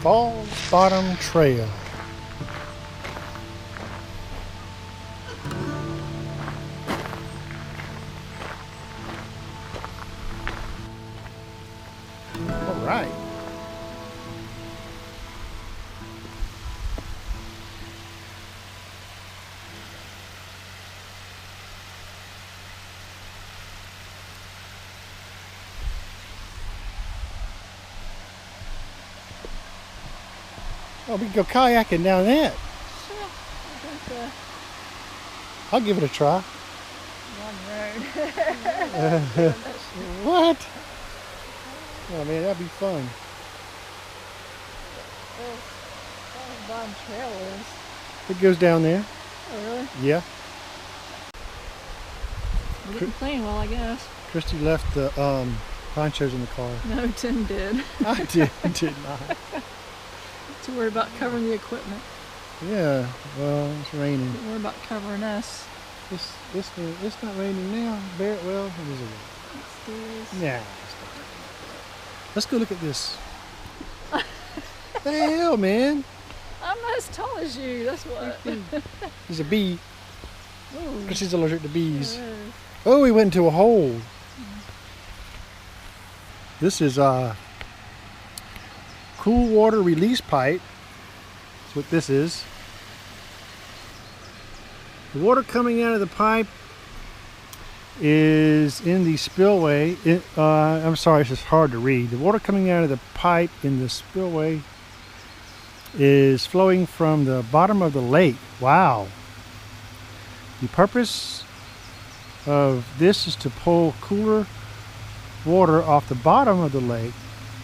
Falls Bottom Trail. All right. Oh, we can go kayaking down that. Sure. I'll give it a try. One road. What? Oh man, that'd be fun. Falls Bottom Trail is. It goes down there. Oh, really? Yeah. We didn't plan well, I guess. Christy left the ponchos in the car. No, Tim did. I did not. Too worried about covering the equipment. Yeah, well, it's raining. Don't worry about covering us. It's not raining now. Well, it is a rain. It's Nah. Let's go look at this. The hell, man? I'm not as tall as you. That's what. There's a bee. Ooh. Because she's allergic to bees. There is. Oh, he went into a hole. This is cool water release pipe. That's what this is. The water coming out of the pipe is in the spillway. I'm sorry, it's just hard to read. The water coming out of the pipe in the spillway is flowing from the bottom of the lake. Wow. The purpose of this is to pull cooler water off the bottom of the lake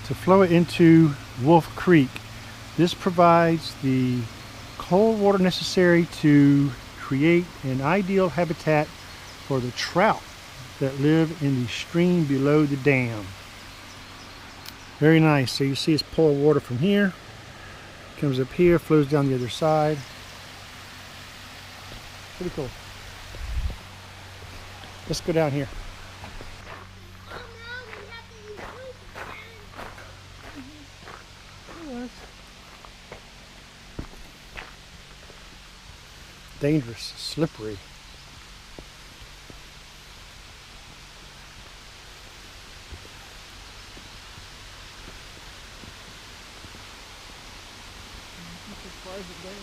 to flow it into Wolf Creek. This provides the cold water necessary to create an ideal habitat for the trout that live in the stream below the dam. Very nice. So you see it's pulling water from here, comes up here, flows down the other side. Pretty cool. Let's go down here. Dangerous, slippery. As far as it goes.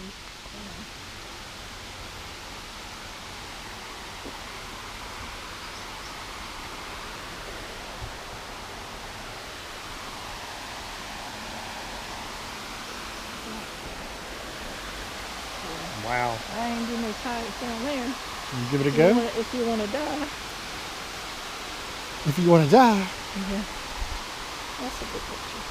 Wow. I ain't doing no kayaks down there. You give it a go? If you want to die. If you want to die. Yeah. That's a good picture.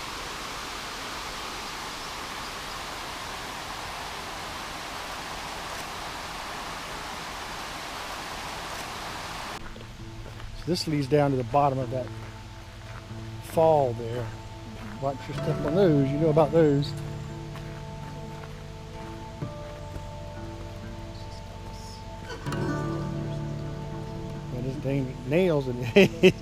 So this leads down to the bottom of that fall there. Watch your step on those. You know about those. That is dangerous. Nails in it.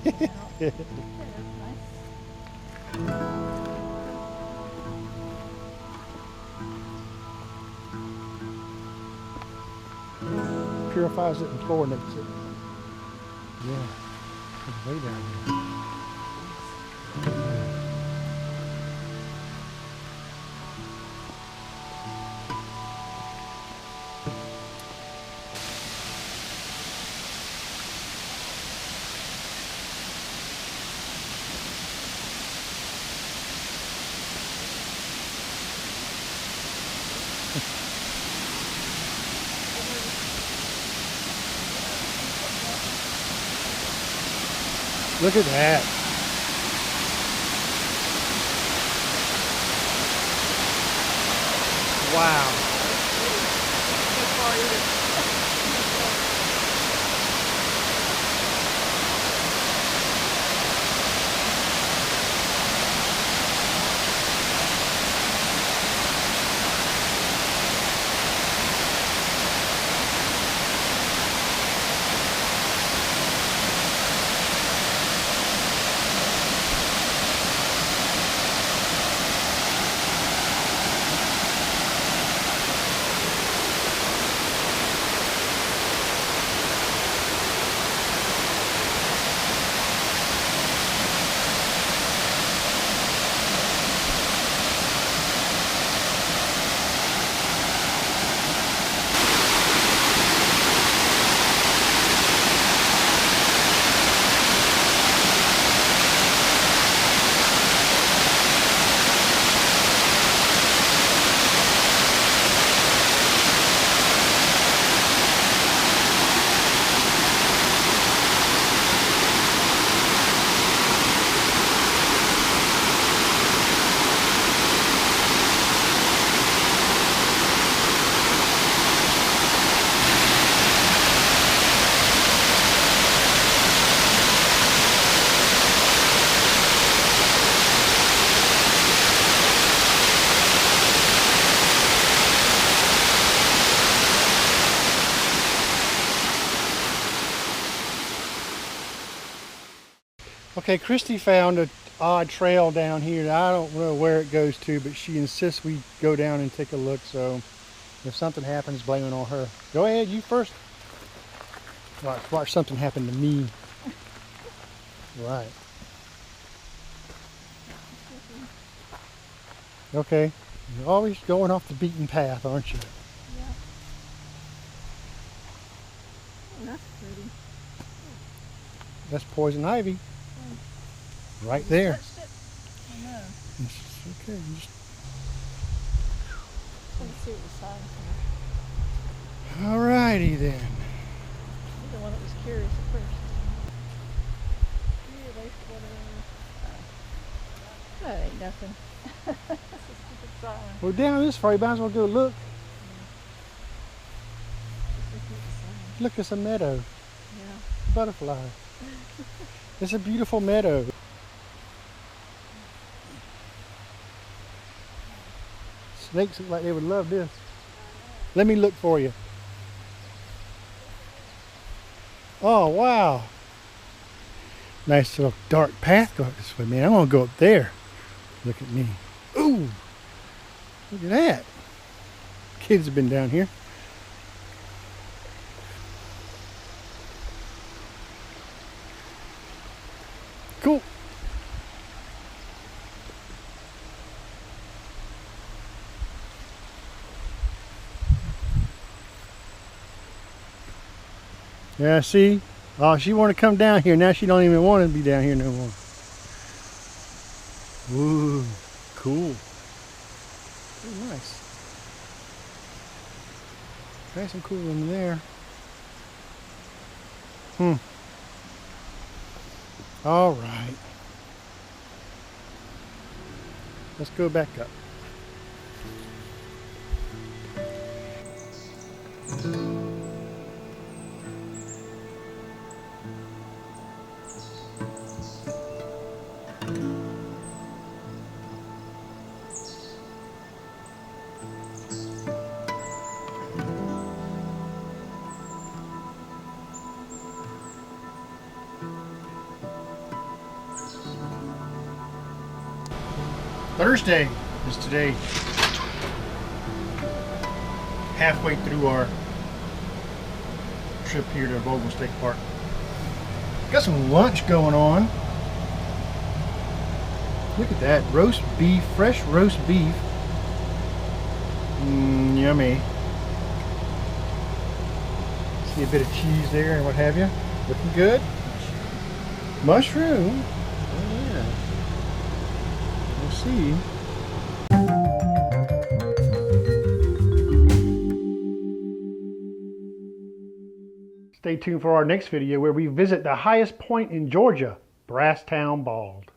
Purifies it and chlorinates it. Yeah, it's way down there. Look at that. Wow. Okay, Christy found an odd trail down here. I don't know where it goes to, but she insists we go down and take a look. So if something happens, blame it on her. Go ahead, you first. Watch something happen to me. Right. Okay. You're always going off the beaten path, aren't you? Yeah. Oh, that's pretty. That's poison ivy. Oh. Right You there. touched it? I know. It's okay. Let's see what the sign says. Alrighty then. You're the one that was curious at first. Yeah, wastewater. That ain't nothing. That's a stupid sign. We're down this far. You might as well go look. Look, it's a meadow. Yeah. Butterfly. It's a beautiful meadow. Snakes look like they would love this. Let me look for you. Oh, wow. Nice little dark path going this way, man. I want to go up there. Look at me. Ooh. Look at that. Kids have been down here. Cool. Yeah, see? Oh, she wanted to come down here. Now she don't even want to be down here no more. Ooh, cool. Ooh, nice. Nice and cool in there. All right. Let's go back up. Thursday is today. Halfway through our trip here to Vogel State Park. Got some lunch going on. Look at that, roast beef, fresh roast beef. Yummy. See a bit of cheese there and what have you. Looking good. Mushroom. Oh yeah. We'll see. Stay tuned for our next video where we visit the highest point in Georgia, Brasstown Bald.